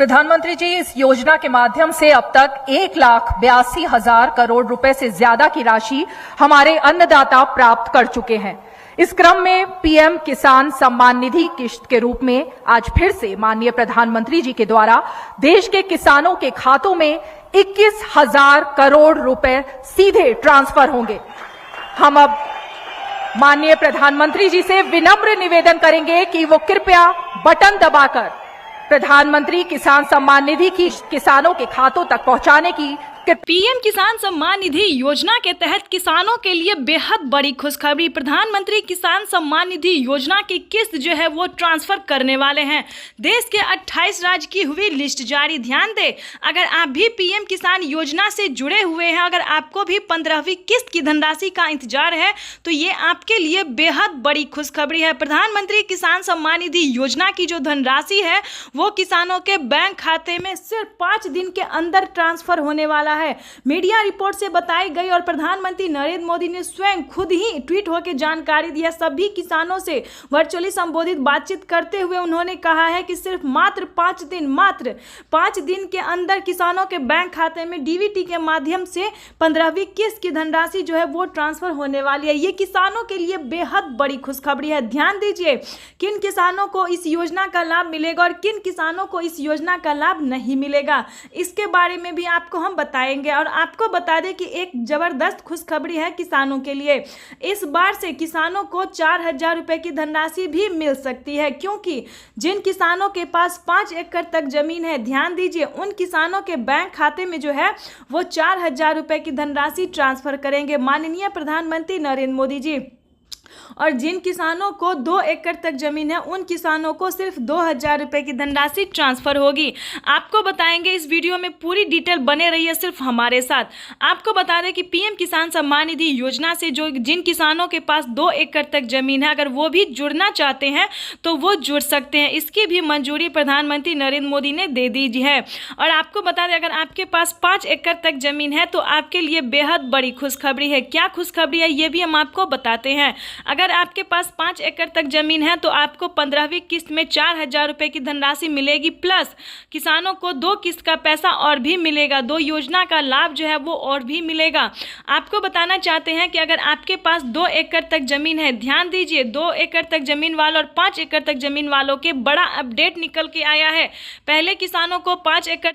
प्रधानमंत्री जी, इस योजना के माध्यम से अब तक 1,82,000 करोड़ रुपए से ज्यादा की राशि हमारे अन्नदाता प्राप्त कर चुके हैं। इस क्रम में पीएम किसान सम्मान निधि किश्त के रूप में आज फिर से माननीय प्रधानमंत्री जी के द्वारा देश के किसानों के खातों में 21,000 करोड़ रुपए सीधे ट्रांसफर होंगे। हम अब माननीय प्रधानमंत्री जी से विनम्र निवेदन करेंगे कि वो कृपया बटन दबाकर प्रधानमंत्री किसान सम्मान निधि की किसानों के खातों तक पहुंचाने की पीएम किसान सम्मान निधि योजना के तहत किसानों के लिए बेहद बड़ी खुशखबरी। प्रधानमंत्री किसान सम्मान निधि योजना की किस्त जो है वो ट्रांसफर करने वाले हैं। देश के 28 राज्य की हुई लिस्ट जारी। ध्यान दें, अगर आप भी पीएम किसान योजना से जुड़े हुए हैं, अगर आपको भी 15वीं किस्त की धनराशि का इंतजार है, तो ये आपके लिए बेहद बड़ी खुशखबरी है। प्रधानमंत्री किसान सम्मान निधि योजना की जो धनराशि है वो किसानों के बैंक खाते में सिर्फ 5 दिन के अंदर ट्रांसफर होने वाला है। मीडिया रिपोर्ट से बताई गई और प्रधानमंत्री नरेंद्र मोदी ने स्वयं खुद ही ट्वीट होकर जानकारी दी है। सभी किसानों से वर्चुअली संबोधित बातचीत करते हुए उन्होंने कहा है कि सिर्फ मात्र 5 दिन के अंदर किसानों के बैंक खाते में डीबीटी के माध्यम से 15वीं किस्त की धनराशि जो है वो ट्रांसफर होने वाली है। ये किसानों के लिए बेहद बड़ी खुशखबरी है। ध्यान दीजिए, किन किसानों को इस योजना का लाभ मिलेगा और किन किसानों को इस योजना का लाभ नहीं मिलेगा, इसके बारे में भी आपको हम बताएंगे। और आपको बता दें कि एक जबरदस्त खुशखबरी है किसानों के लिए। इस बार से किसानों को 4,000 रुपए की धनराशि भी मिल सकती है, क्योंकि जिन किसानों के पास 5 एकड़ तक जमीन है, ध्यान दीजिए, उन किसानों के बैंक खाते में जो है वो 4,000 रुपए की धनराशि ट्रांसफर करेंगे माननीय प्रधानमंत्री नरेंद्र मोदी जी। और जिन किसानों को 2 एकड़ तक जमीन है, उन किसानों को सिर्फ 2,000 रुपए की धनराशि ट्रांसफर होगी। आपको बताएंगे, इस वीडियो में पूरी डिटेल बने रहिए सिर्फ हमारे साथ। आपको बता दें कि पीएम किसान सम्मान निधि योजना से जिन किसानों के पास 2 एकड़ तक जमीन है, अगर वो भी जुड़ना चाहते हैं तो वो जुड़ सकते हैं। इसकी भी मंजूरी प्रधानमंत्री नरेंद्र मोदी ने दे दी है। और आपको बता दें, अगर आपके पास 5 एकड़ तक जमीन है तो आपके लिए बेहद बड़ी खुशखबरी है। क्या खुशखबरी है ये भी हम आपको बताते हैं। अगर आपके पास 5 एकड़ तक जमीन है तो आपको 15वीं किस्त में 4,000 रुपए की धनराशि मिलेगी, प्लस किसानों को 2 किस्त का पैसा और भी मिलेगा, 2 योजना का लाभ जो है वो और भी मिलेगा। आपको बताना चाहते हैं कि अगर आपके पास 2 एकड़ तक जमीन है, ध्यान दीजिए, 2 एकड़ तक जमीन वालों और 5 एकड़ तक जमीन वालों के बड़ा अपडेट निकल के आया है। पहले किसानों को 5 एकड़